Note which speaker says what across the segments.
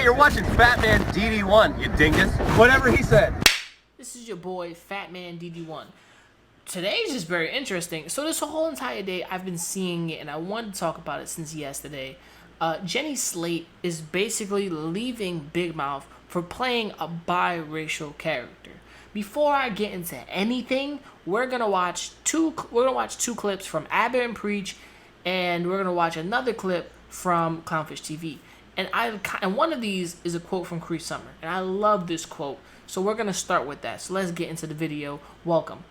Speaker 1: Hey, you're watching Fat Man DD1, you dingus. Whatever he said.
Speaker 2: This is your boy, Fat Man DD1. Today's just very interesting. So this whole entire day, I've been seeing it, and I wanted to talk about it since yesterday. Jenny Slate is basically leaving Big Mouth for playing a biracial character. Before I get into anything, we're gonna watch two clips from Abbott and Preach, and we're gonna watch another clip from Clownfish TV. And one of these is a quote from Cree Summer, and I love this quote. So we're gonna start with that. So let's get into the video. Welcome.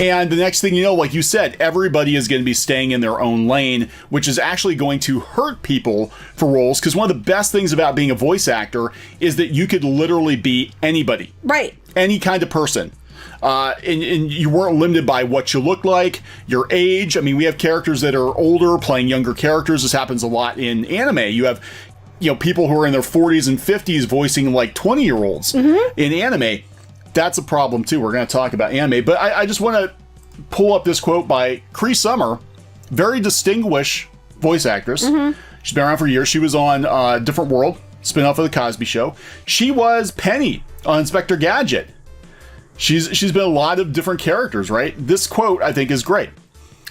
Speaker 3: And the next thing you know, like you said, everybody is going to be staying in their own lane, which is actually going to hurt people for roles. Because one of the best things about being a voice actor is that you could literally be anybody.
Speaker 4: Right.
Speaker 3: Any kind of person. And you weren't limited by what you look like, your age. I mean, we have characters that are older playing younger characters. This happens a lot in anime. You have, people who are in their 40s and 50s voicing like 20-year-olds in anime. That's a problem too. We're going to talk about anime, but I just want to pull up this quote by Cree Summer, very distinguished voice actress. She's been around for years. She was on Different World, spinoff of The Cosby Show. She was Penny on Inspector Gadget. She's been a lot of different characters, right? This quote, I think, is great.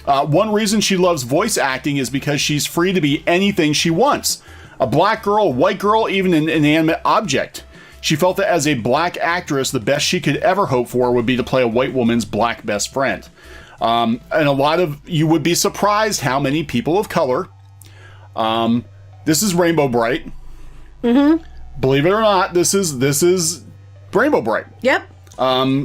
Speaker 3: One reason she loves voice acting is because she's free to be anything she wants. A black girl, a white girl, even an inanimate object. She felt that as a black actress, the best she could ever hope for would be to play a white woman's black best friend. And a lot of you would be surprised how many people of color. This is Rainbow Bright. Believe it or not, this is Rainbow Bright.
Speaker 4: Yep.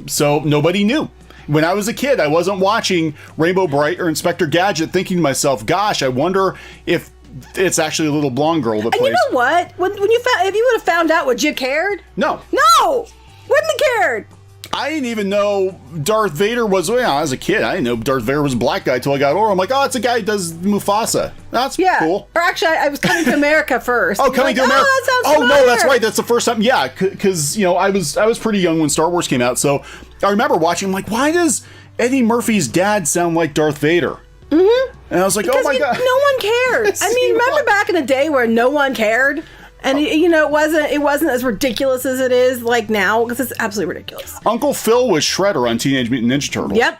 Speaker 3: So nobody knew. When I was a kid, I wasn't watching Rainbow Bright or Inspector Gadget thinking to myself, gosh, I wonder if it's actually a little blonde girl that plays.
Speaker 4: And you know what? When you found, if you would have found out, would you cared?
Speaker 3: No.
Speaker 4: No! Wouldn't have cared.
Speaker 3: I didn't even know Darth Vader was, as a kid, I didn't know Darth Vader was a black guy until I got older. I'm like, oh, it's a guy who does Mufasa. That's cool.
Speaker 4: Or actually, I was Coming to America first.
Speaker 3: Oh, Coming to America.
Speaker 4: Oh, that sounds familiar.
Speaker 3: No, that's right. That's the first time. Yeah, because, I was pretty young when Star Wars came out. So I remember watching, I'm like, why does Eddie Murphy's dad sound like Darth Vader? And I was like,
Speaker 4: because
Speaker 3: oh my God.
Speaker 4: No one cared. I mean, remember back in the day where no one cared? And it wasn't as ridiculous as it is like now, because it's absolutely ridiculous.
Speaker 3: Uncle Phil was Shredder on Teenage Mutant Ninja Turtles.
Speaker 4: Yep.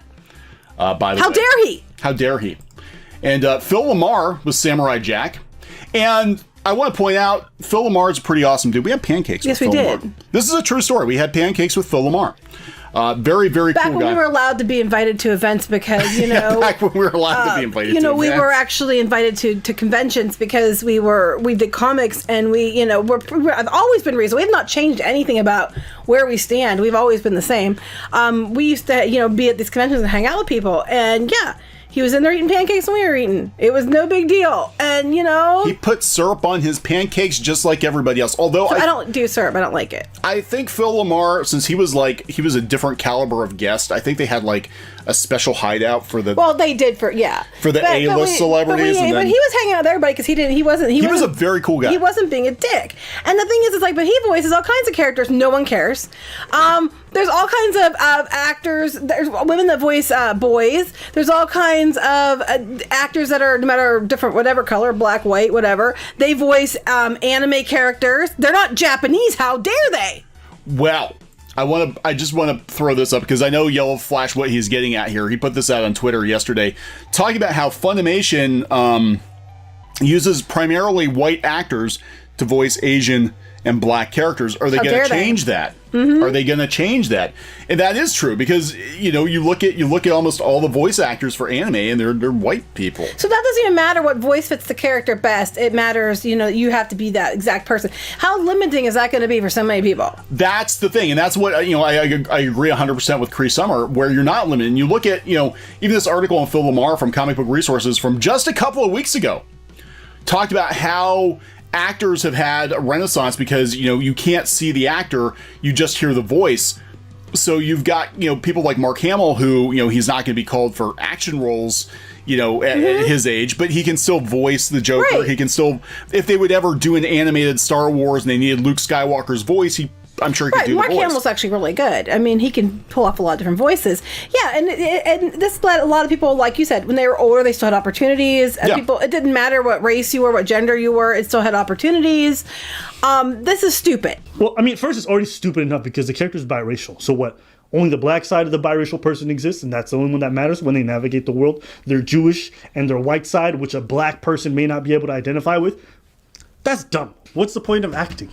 Speaker 3: By the way.
Speaker 4: How dare he?
Speaker 3: How dare he? And Phil Lamar was Samurai Jack. And I want to point out, Phil Lamar is a pretty awesome dude. We had pancakes with Phil Lamar. Yes, we did. This is a true story. We had pancakes with Phil Lamar. Very, very cool guy.
Speaker 4: Back when we were allowed to be invited to events because,
Speaker 3: back when we were allowed to be invited to events.
Speaker 4: We were actually invited to conventions because we did comics and I've always been reasonable. We have not changed anything about where we stand. We've always been the same. We used to, be at these conventions and hang out with people. And he was in there eating pancakes and we were eating. It was no big deal. And,
Speaker 3: he put syrup on his pancakes just like everybody else. Although
Speaker 4: I don't do syrup. I don't like it.
Speaker 3: I think Phil Lamar, since he was a different caliber of guest, I think they had like a special hideout for the...
Speaker 4: Well, they did for the
Speaker 3: A-list celebrities.
Speaker 4: But he was hanging out with everybody because he was a very cool guy. He wasn't being a dick. And the thing is, but he voices all kinds of characters. No one cares. There's all kinds of actors. There's women that voice boys. There's all kinds of actors that are no matter different, whatever color, black, white, whatever. They voice anime characters. They're not Japanese. How dare they?
Speaker 3: Well, I just want to throw this up because I know Yellow Flash what he's getting at here. He put this out on Twitter yesterday, talking about how Funimation uses primarily white actors to voice Asian and black characters. Are they going to change that? Are they going to change that? And that is true because you look at almost all the voice actors for anime and they're white people.
Speaker 4: So that doesn't even matter what voice fits the character best. It matters, you have to be that exact person. How limiting is that going to be for so many people?
Speaker 3: That's the thing, and that's what I agree 100% with Cree Summer, where you're not limited. And you look at even this article on Phil Lamar from Comic Book Resources from just a couple of weeks ago talked about how actors have had a renaissance because you can't see the actor, you just hear the voice. So you've got people like Mark Hamill who he's not going to be called for action roles at his age, but he can still voice the Joker. Right. He can still, if they would ever do an animated Star Wars and they needed Luke Skywalker's voice, he I'm sure he could do
Speaker 4: Mark
Speaker 3: the voice.
Speaker 4: Hamill's actually really good. I mean, he can pull off a lot of different voices. Yeah, and this led a lot of people, like you said, when they were older, they still had opportunities. And people, it didn't matter what race you were, what gender you were, it still had opportunities. This is stupid.
Speaker 5: Well, I mean, first, it's already stupid enough because the character is biracial. So what? Only the black side of the biracial person exists, and that's the only one that matters when they navigate the world. Their Jewish and their white side, which a black person may not be able to identify with, that's dumb. What's the point of acting?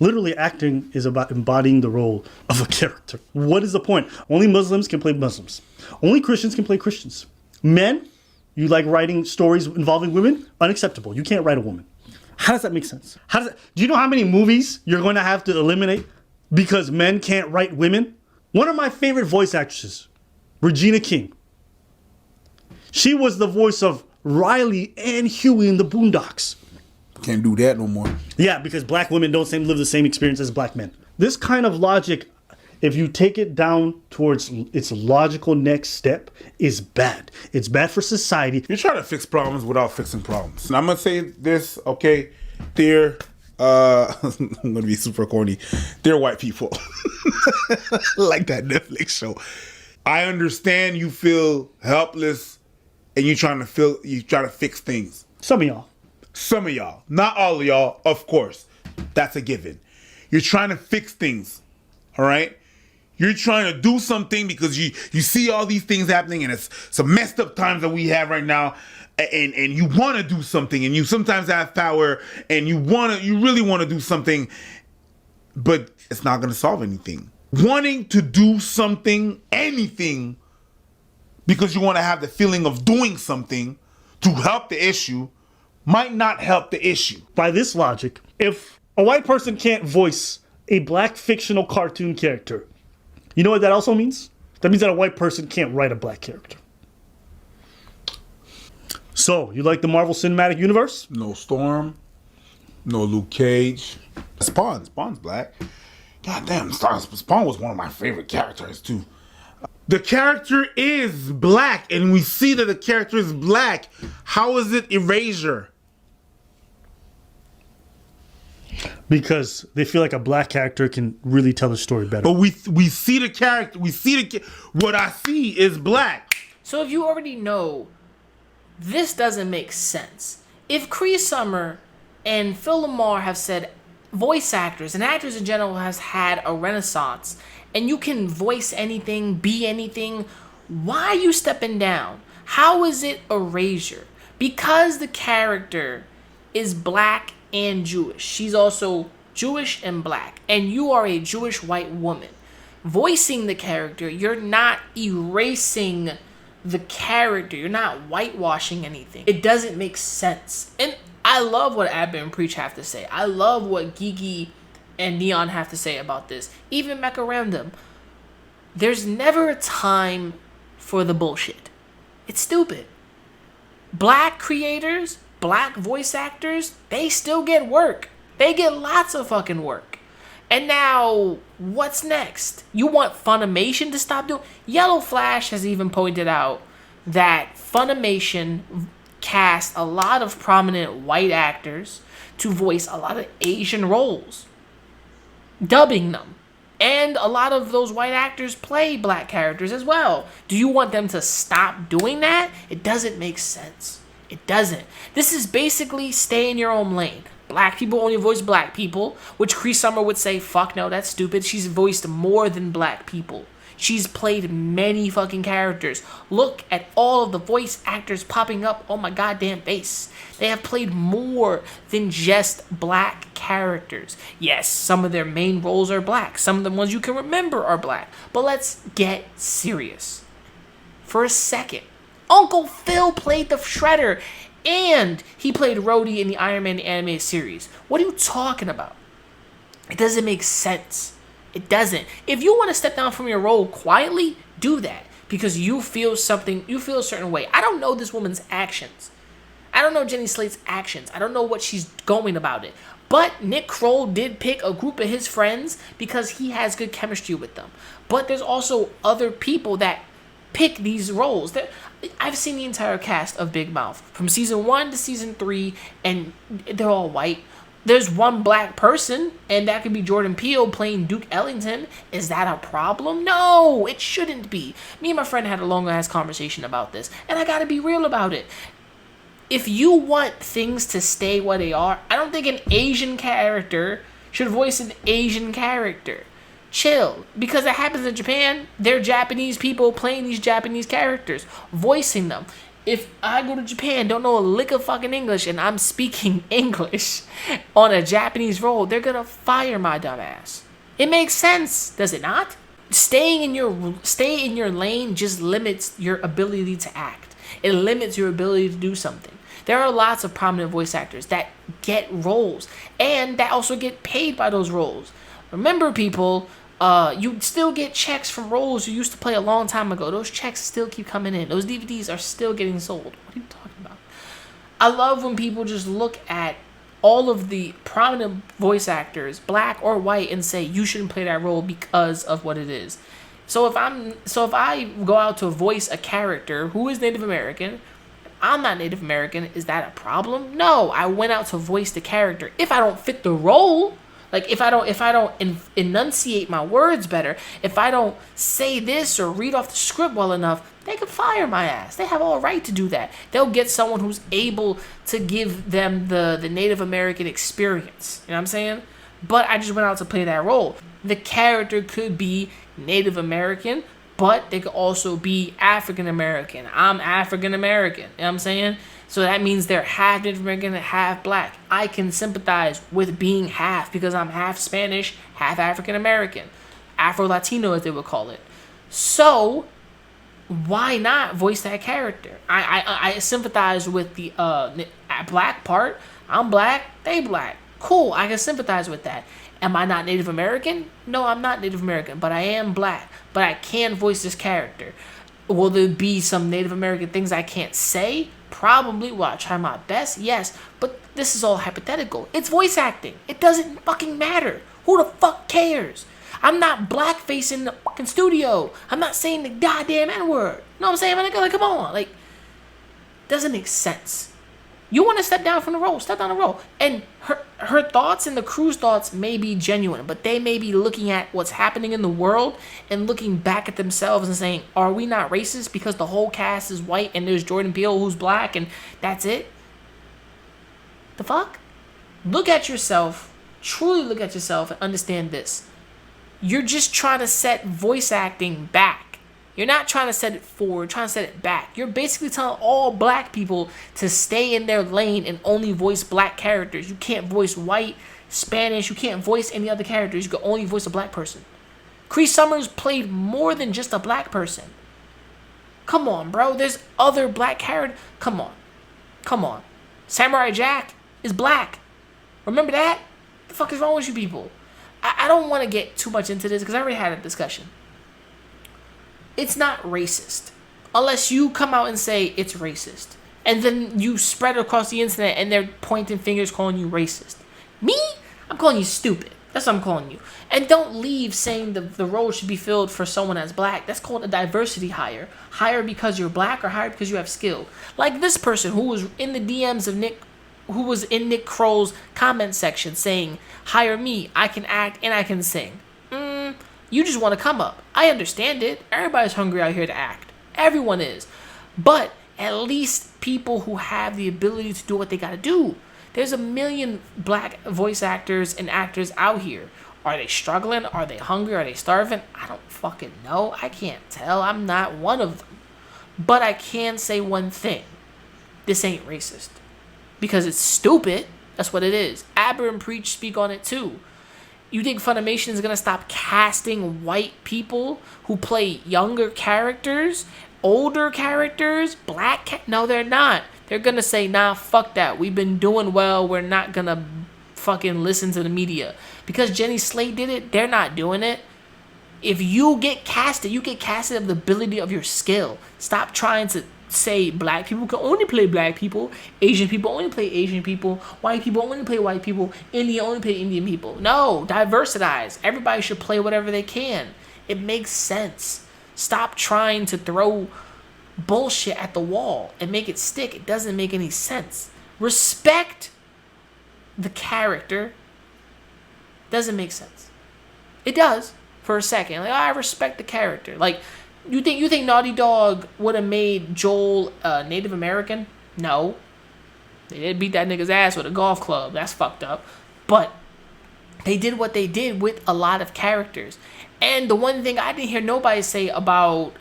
Speaker 5: Literally, acting is about embodying the role of a character. What is the point? Only Muslims can play Muslims. Only Christians can play Christians. Men, you like writing stories involving women? Unacceptable. You can't write a woman. How does that make sense? Do you know how many movies you're going to have to eliminate because men can't write women? One of my favorite voice actresses, Regina King. She was the voice of Riley and Huey in the Boondocks.
Speaker 6: Can't do that no more.
Speaker 5: Yeah, because black women don't live the same experience as black men. This kind of logic, if you take it down towards its logical next step, is bad. It's bad for society.
Speaker 6: You're trying to fix problems without fixing problems. And I'm going to say this, okay? Dear, I'm going to be super corny. Dear white people. Like that Netflix show. I understand you feel helpless and you're trying to fix things.
Speaker 5: Some of y'all.
Speaker 6: Not all of y'all, of course. That's a given. You're trying to fix things, all right? You're trying to do something because you see all these things happening, and it's some messed up times that we have right now, and you want to do something, and you sometimes have power, and you really want to do something, but it's not going to solve anything. Wanting to do something, anything, because you want to have the feeling of doing something to help the issue might not help the issue.
Speaker 5: By this logic, if a white person can't voice a black fictional cartoon character, you know what that also means? That means that a white person can't write a black character. So, you like the Marvel Cinematic Universe?
Speaker 6: No Storm, no Luke Cage. Spawn's black. God damn, Spawn was one of my favorite characters too. The character is black, and we see that the character is black. How is it erasure?
Speaker 5: Because they feel like a black character can really tell the story better.
Speaker 6: But we see the character. What I see is black.
Speaker 2: So if you already know, this doesn't make sense. If Cree Summer and Phil Lamar have said voice actors and actors in general has had a renaissance, and you can voice anything, be anything, why are you stepping down? How is it erasure? Because the character is black and Jewish. She's also Jewish and black, and you are a Jewish white woman. Voicing the character, you're not erasing the character. You're not whitewashing anything. It doesn't make sense. And I love what Abba and Preach have to say. I love what Gigi and Neon have to say about this. Even Mecha Random. There's never a time for the bullshit. It's stupid. Black creators, black voice actors, they still get work. They get lots of fucking work. And now, what's next? You want Funimation to stop doing? Yellow Flash has even pointed out that Funimation cast a lot of prominent white actors to voice a lot of Asian roles, dubbing them. And a lot of those white actors play black characters as well. Do you want them to stop doing that? It doesn't make sense. It doesn't. This is basically stay in your own lane. Black people only voice black people, which Cree Summer would say, fuck no, that's stupid. She's voiced more than black people. She's played many fucking characters. Look at all of the voice actors popping up on my goddamn face. They have played more than just black characters. Yes, some of their main roles are black. Some of the ones you can remember are black. But let's get serious for a second. Uncle Phil played the Shredder, and he played Rhodey in the Iron Man animated series. What are you talking about? It doesn't make sense. It doesn't. If you want to step down from your role quietly, do that. Because you feel something, you feel a certain way. I don't know this woman's actions. I don't know Jenny Slate's actions. I don't know what she's going about it. But Nick Kroll did pick a group of his friends because he has good chemistry with them. But there's also other people that pick these roles. I've seen the entire cast of Big Mouth from season 1 to season 3, and they're all white. there's one black person, and that could be Jordan Peele playing Duke Ellington. Is that a problem? No, it shouldn't be. Me and my friend had a long-ass conversation about this, and I gotta be real about it. If you want things to stay what they are, I don't think an Asian character should voice an Asian character. Chill. Because it happens in Japan, they're Japanese people playing these Japanese characters, voicing them. If I go to Japan, don't know a lick of fucking English, and I'm speaking English on a Japanese role, they're gonna fire my dumb ass. It makes sense, does it not? Stay in your lane just limits your ability to act. It limits your ability to do something. There are lots of prominent voice actors that get roles, and that also get paid by those roles. Remember, people, you still get checks from roles you used to play a long time ago. Those checks still keep coming in. Those DVDs are still getting sold. What are you talking about? I love when people just look at all of the prominent voice actors, black or white, and say you shouldn't play that role because of what it is. So if I go out to voice a character who is Native American, I'm not Native American, is that a problem? No, I went out to voice the character. If I don't fit the role, like if I don't enunciate my words better, if I don't say this or read off the script well enough, they could fire my ass. They have all right to do that. They'll get someone who's able to give them the Native American experience. You know what I'm saying? But I just went out to play that role. The character could be Native American, but they could also be African American. I'm African American. You know what I'm saying? So that means they're half Native American and half black. I can sympathize with being half because I'm half Spanish, half African American. Afro-Latino, as they would call it. So, why not voice that character? I sympathize with the black part. I'm black, they black. Cool, I can sympathize with that. Am I not Native American? No, I'm not Native American, but I am black. But I can voice this character. Will there be some Native American things I can't say? Probably. Will I try my best? Yes. But this is all hypothetical. It's voice acting. It doesn't fucking matter. Who the fuck cares? I'm not blackface in the fucking studio. I'm not saying the goddamn N-word. You know what I'm saying? Like, come on. Like, doesn't make sense. You want to step down from the role, step down the role. And her thoughts and the crew's thoughts may be genuine, but they may be looking at what's happening in the world and looking back at themselves and saying, are we not racist because the whole cast is white and there's Jordan Peele who's black and that's it? The fuck? Look at yourself, truly look at yourself and understand this. You're just trying to set voice acting back. You're not trying to set it forward, trying to set it back. You're basically telling all black people to stay in their lane and only voice black characters. You can't voice white, Spanish, you can't voice any other characters. You can only voice a black person. Cree Summers played more than just a black person. Come on, bro. There's other black characters. Come on. Samurai Jack is black. Remember that? What the fuck is wrong with you people? I don't want to get too much into this because I already had a discussion. It's not racist unless you come out and say it's racist. And then you spread it across the internet and they're pointing fingers calling you racist. Me? I'm calling you stupid. That's what I'm calling you. And don't leave saying the role should be filled for someone that's black. That's called a diversity hire. Hire because you're black or hire because you have skill. Like this person who was in the DMs of Nick, who was in Nick Kroll's comment section saying, hire me, I can act and I can sing. You just want to come up. I understand it. Everybody's hungry out here to act. Everyone is. But at least people who have the ability to do what they got to do. There's a million black voice actors and actors out here. Are they struggling? Are they hungry? Are they starving? I don't fucking know. I can't tell. I'm not one of them. But I can say one thing. This ain't racist. Because it's stupid. That's what it is. Aber and Preach speak on it too. You think Funimation is going to stop casting white people who play younger characters, older characters, No, they're not. They're going to say, nah, fuck that. We've been doing well. We're not going to fucking listen to the media. Because Jenny Slate did it, they're not doing it. If you get casted of the ability of your skill. Stop trying to say black people can only play black people, Asian people only play Asian people, white people only play white people, Indian only play Indian people. No, diversitize. Everybody should play whatever they can. It makes sense. Stop trying to throw bullshit at the wall and make it stick. It doesn't make any sense. Respect the character doesn't make sense. It does for a second. Like, I respect the character. Like, you think Naughty Dog would have made Joel Native American? No. They did beat that nigga's ass with a golf club. That's fucked up. But they did what they did with a lot of characters. And the one thing I didn't hear nobody say about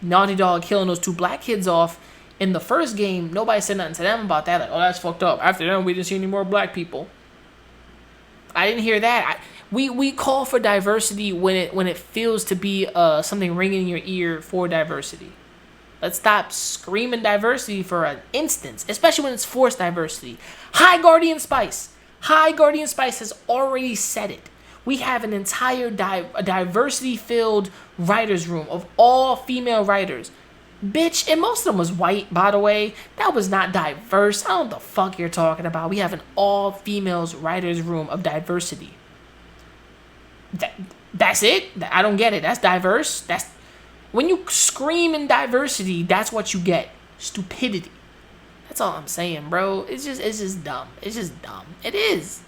Speaker 2: Naughty Dog killing those 2 black kids off in the first game, nobody said nothing to them about that. Like, oh, that's fucked up. After them, we didn't see any more black people. I didn't hear that. We call for diversity when it feels to be something ringing in your ear for diversity. Let's stop screaming diversity for an instance, especially when it's forced diversity. High Guardian Spice has already said it. We have an entire diversity-filled writers' room of all female writers. Bitch, and most of them was white, by the way. That was not diverse. I don't know what the fuck you're talking about. We have an all-females writers' room of diversity. That's it? I don't get it. That's diverse? That's when you scream in diversity, that's what you get. Stupidity. That's all I'm saying, bro. It's just dumb. It's just dumb. It is.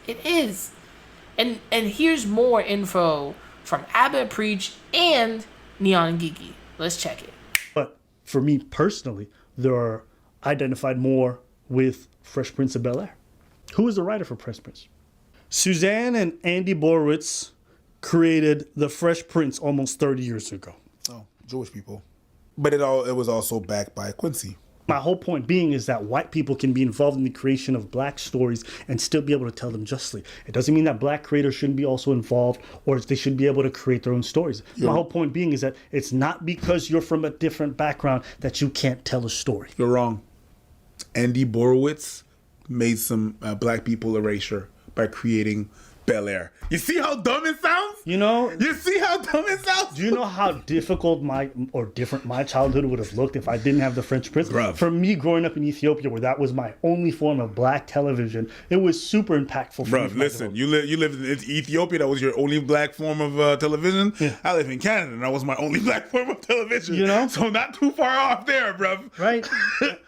Speaker 2: And here's more info from Abba Preach and Neon Geeky. Let's check it.
Speaker 5: But for me personally, there are identified more with Fresh Prince of Bel-Air. Who is the writer for Fresh Prince? Suzanne and Andy Borowitz created The Fresh Prince almost 30 years ago.
Speaker 6: Oh, Jewish people. But it was also backed by Quincy.
Speaker 5: My whole point being is that white people can be involved in the creation of black stories and still be able to tell them justly. It doesn't mean that black creators shouldn't be also involved or they should be able to create their own stories. Yeah. My whole point being is that it's not because you're from a different background that you can't tell a story.
Speaker 6: You're wrong. Andy Borowitz made some black people erasure by creating Bel-Air. You see how dumb it sounds? You see how dumb it sounds?
Speaker 5: Do you know how difficult different my childhood would have looked if I didn't have the French Prince?
Speaker 6: Bruv.
Speaker 5: For me, growing up in Ethiopia, where that was my only form of black television, it was super impactful for me.
Speaker 6: Bruv, listen, you lived in Ethiopia, that was your only black form of television?
Speaker 5: Yeah.
Speaker 6: I live in Canada, and that was my only black form of television. So not too far off there, bruv.
Speaker 5: Right?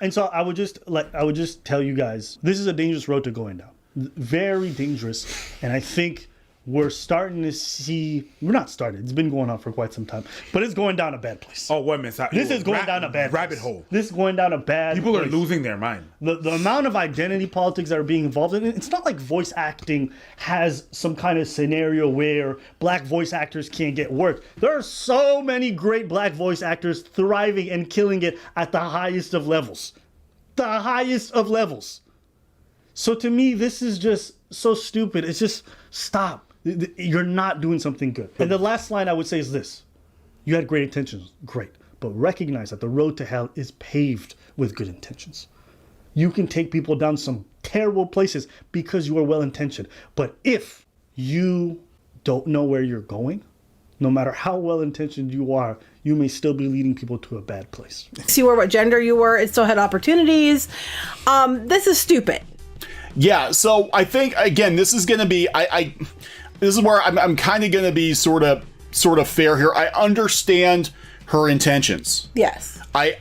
Speaker 5: And so I would just tell you guys, this is a dangerous road to going down. Very dangerous. And I think we're starting to see, we're not started, it's been going on for quite some time, but it's going down a bad place.
Speaker 6: Oh, wait a minute.
Speaker 5: This is going down a bad
Speaker 6: rabbit
Speaker 5: place.
Speaker 6: hole.
Speaker 5: This is going down a bad
Speaker 6: People
Speaker 5: place.
Speaker 6: are losing their mind.
Speaker 5: The amount of identity politics that are being involved in it, it's not like voice acting has some kind of scenario where black voice actors can't get work. There are so many great black voice actors thriving and killing it at the highest of levels. The highest of levels. So to me, this is just so stupid. It's just, stop. You're not doing something good. And the last line I would say is this. You had great intentions. Great. But recognize that the road to hell is paved with good intentions. You can take people down some terrible places because you are well-intentioned. But if you don't know where you're going, no matter how well-intentioned you are, you may still be leading people to a bad place.
Speaker 4: You were what gender you were. It still had opportunities. This is stupid.
Speaker 3: Yeah, so I think again, this is going to be this is where I'm kind of going to be sort of fair here. I understand her intentions.
Speaker 4: Yes.
Speaker 3: I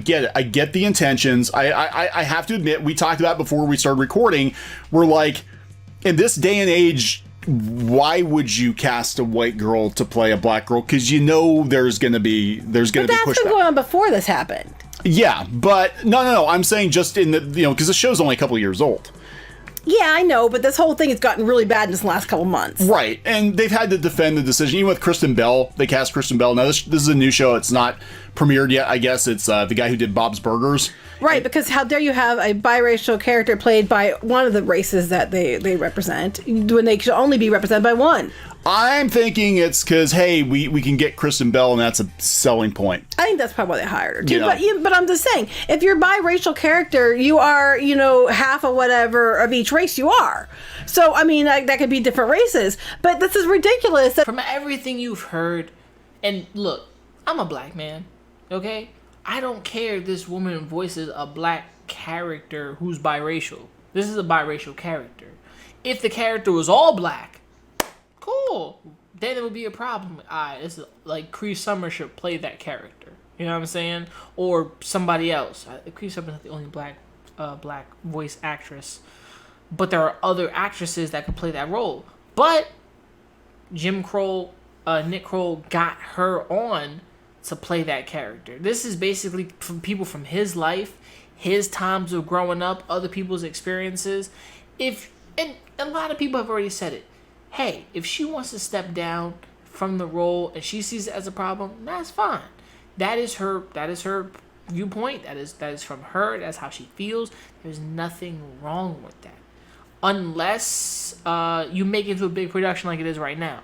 Speaker 3: get it. I get the intentions. I have to admit, we talked about before we started recording. We're like, in this day and age, why would you cast a white girl to play a black girl? Because there's going to be pushback.
Speaker 4: That's been going on before this happened.
Speaker 3: Yeah, but no. I'm saying just in the because the show's only a couple of years old.
Speaker 4: Yeah, I know, but this whole thing has gotten really bad in this last couple months.
Speaker 3: Right, and they've had to defend the decision. Even with Kristen Bell, they cast Kristen Bell. Now, this is a new show. It's not premiered yet. I guess it's the guy who did Bob's Burgers.
Speaker 4: Right, because how dare you have a biracial character played by one of the races that they represent when they should only be represented by one?
Speaker 3: I'm thinking it's because, hey, we can get Kristen Bell, and that's a selling point.
Speaker 4: I think that's probably why they hired her, too. But I'm just saying, if you're a biracial character, you are, half of whatever of each race you are. So, I mean, that could be different races. But this is ridiculous.
Speaker 2: From everything you've heard, and look, I'm a black man, okay? I don't care if this woman voices a black character who's biracial. This is a biracial character. If the character was all black, cool. Then it would be a problem. This is like Cree Summer should play that character. You know what I'm saying? Or somebody else. Cree Summer's not the only black voice actress. but there are other actresses that can play that role. But Nick Kroll got her on to play that character. This is basically from people from his life, his times of growing up, other people's experiences. And a lot of people have already said it. Hey, if she wants to step down from the role and she sees it as a problem, that's fine. That is her viewpoint. That is from her. That's how she feels. There's nothing wrong with that. Unless you make it into a big production like it is right now.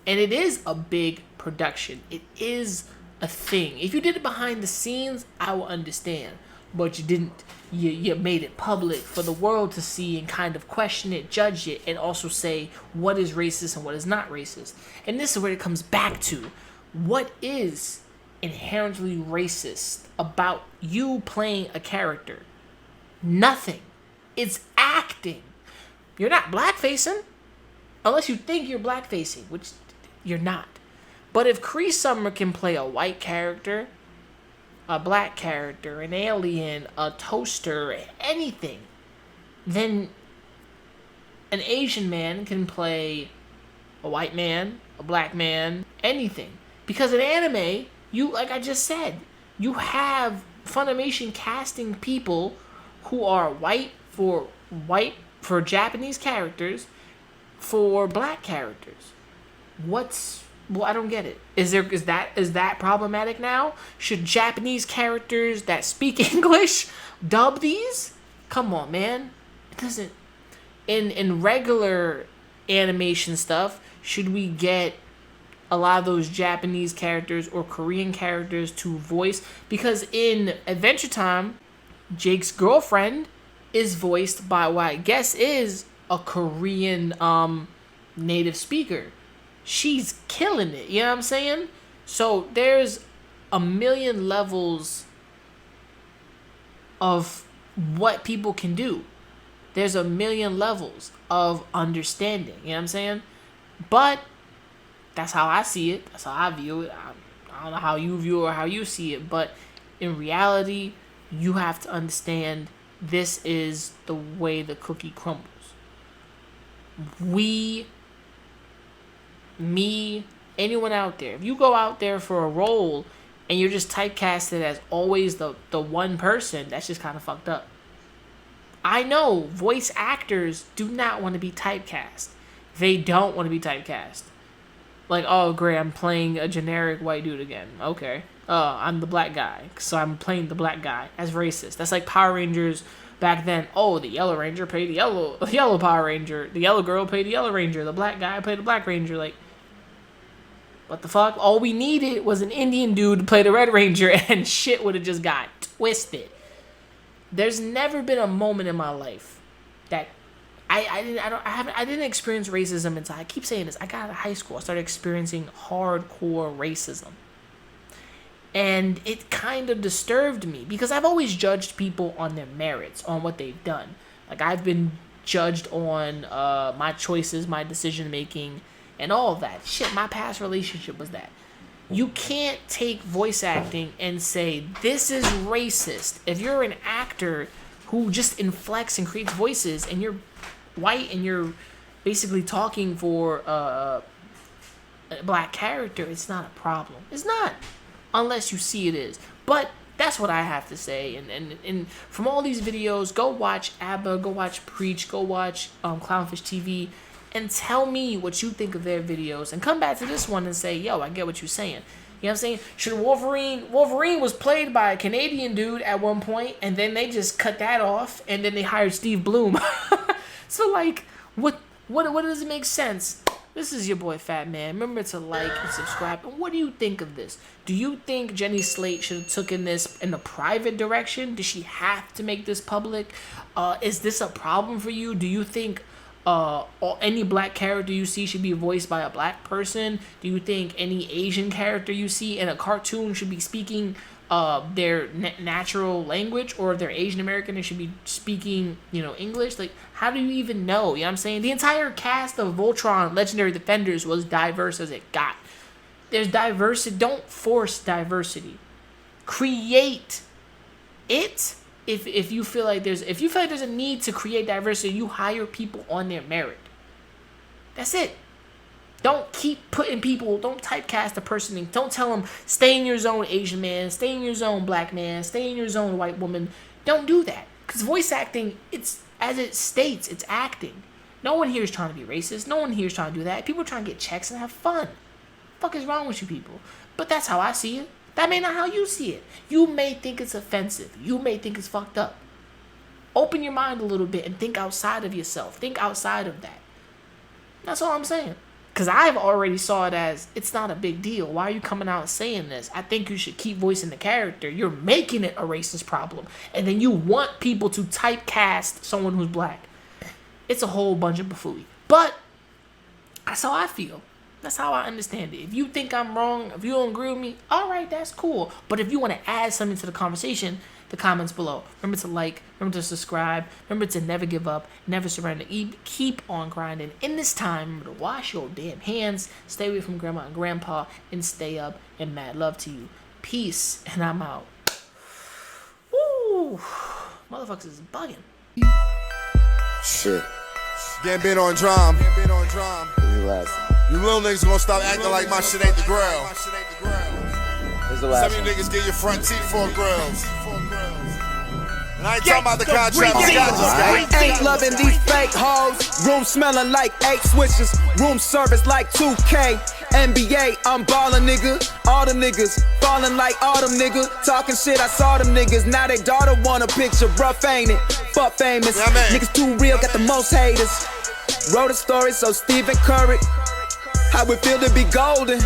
Speaker 2: And it is a big production. It is a thing. If you did it behind the scenes, I will understand. But you didn't. You made it public for the world to see and kind of question it, judge it, and also say what is racist and what is not racist. And this is where it comes back to. What is inherently racist about you playing a character? Nothing. It's acting. You're not blackfacing. Unless you think you're blackfacing, which you're not. But if Cree Summer can play a white character, a black character, an alien, a toaster, anything, then an Asian man can play a white man, a black man, anything. Because in anime, like I just said, you have Funimation casting people who are white for Japanese characters, for black characters. Well, I don't get it. Is that problematic now? Should Japanese characters that speak English dub these? Come on, man. It doesn't. In regular animation stuff, should we get a lot of those Japanese characters or Korean characters to voice? Because in Adventure Time, Jake's girlfriend is voiced by what I guess is a Korean native speaker. She's killing it, you know what I'm saying? So there's a million levels of what people can do. There's a million levels of understanding, you know what I'm saying? But that's how I see it. That's how I view it. I don't know how you view it or how you see it, but in reality, you have to understand this is the way the cookie crumbles. Anyone out there, if you go out there for a role and you're just typecasted as always the one person, that's just kind of fucked up. I know voice actors do not want to be typecast. They don't want to be typecast. Like, oh, great, I'm playing a generic white dude again. Okay. I'm the black guy, so I'm playing the black guy. That's racist. That's like Power Rangers back then. Oh, the Yellow Ranger played the yellow Power Ranger. The yellow girl played the Yellow Ranger. The black guy played the Black Ranger. Like, what the fuck? All we needed was an Indian dude to play the Red Ranger, and shit would have just got twisted. There's never been a moment in my life that I didn't experience racism until, I keep saying this, I got out of high school. I started experiencing hardcore racism. And it kind of disturbed me because I've always judged people on their merits, on what they've done. Like, I've been judged on my choices, my decision making, and all of that. Shit, my past relationship was that. You can't take voice acting and say, this is racist. If you're an actor who just inflects and creates voices and you're white and you're basically talking for a black character, it's not a problem. It's not. Unless you see it is. But that's what I have to say. And from all these videos, go watch ABBA, go watch Preach, go watch Clownfish TV, and tell me what you think of their videos. And come back to this one and say, yo, I get what you're saying. You know what I'm saying? Should Wolverine was played by a Canadian dude at one point, and then they just cut that off, and then they hired Steve Bloom. So, like, what does it make sense? This is your boy Fat Man. Remember to like and subscribe. And what do you think of this? Do you think Jenny Slate should have taken this in a private direction? Does she have to make this public? Is this a problem for you? Do you think any black character you see should be voiced by a black person? Do you think any Asian character you see in a cartoon should be speaking their natural language, or if they're Asian American, they should be speaking, English? Like, how do you even know? You know what I'm saying? The entire cast of Voltron Legendary Defenders was diverse as it got. There's diversity. Don't force diversity. Create it, if you feel like there's a need to create diversity, you hire people on their merit. That's it. Don't keep putting people, don't typecast a person in, don't tell them stay in your zone Asian man, stay in your zone black man, stay in your zone white woman. Don't do that. Because voice acting, it's, as it states, it's acting. No one here is trying to be racist. No one here is trying to do that. People are trying to get checks and have fun. The fuck is wrong with you people? But that's how I see it. That may not how you see it. You may think it's offensive. You may think it's fucked up. Open your mind a little bit and think outside of yourself. Think outside of that. That's all I'm saying. Because I've already saw it as, it's not a big deal. Why are you coming out and saying this? I think you should keep voicing the character. You're making it a racist problem. And then you want people to typecast someone who's black. It's a whole bunch of buffoonery. But that's how I feel. That's how I understand it. If you think I'm wrong, if you don't agree with me, all right, that's cool. But if you want to add something to the conversation, the comments below. Remember to like, remember to subscribe, remember to never give up, never surrender, keep on grinding. In this time, remember to wash your damn hands, stay away from grandma and grandpa, and stay up, and mad love to you. Peace, and I'm out. Woo! Motherfuckers is bugging.
Speaker 7: Shit. Getting on drum. You little niggas gonna stop acting like my shit ain't the grill. Some of you niggas get your front teeth for grills. And I ain't talking about the contract.
Speaker 8: Ain't loving these fake hoes. Room smelling like 8 switches. Room service like 2K. NBA, I'm ballin', nigga. All the niggas fallin' like autumn, nigga. Talking shit, I saw them niggas. Now they daughter want a picture. Rough, ain't it? Fuck famous. Niggas too real, got the most haters. Wrote a story so Stephen Curry. How it feel to be golden.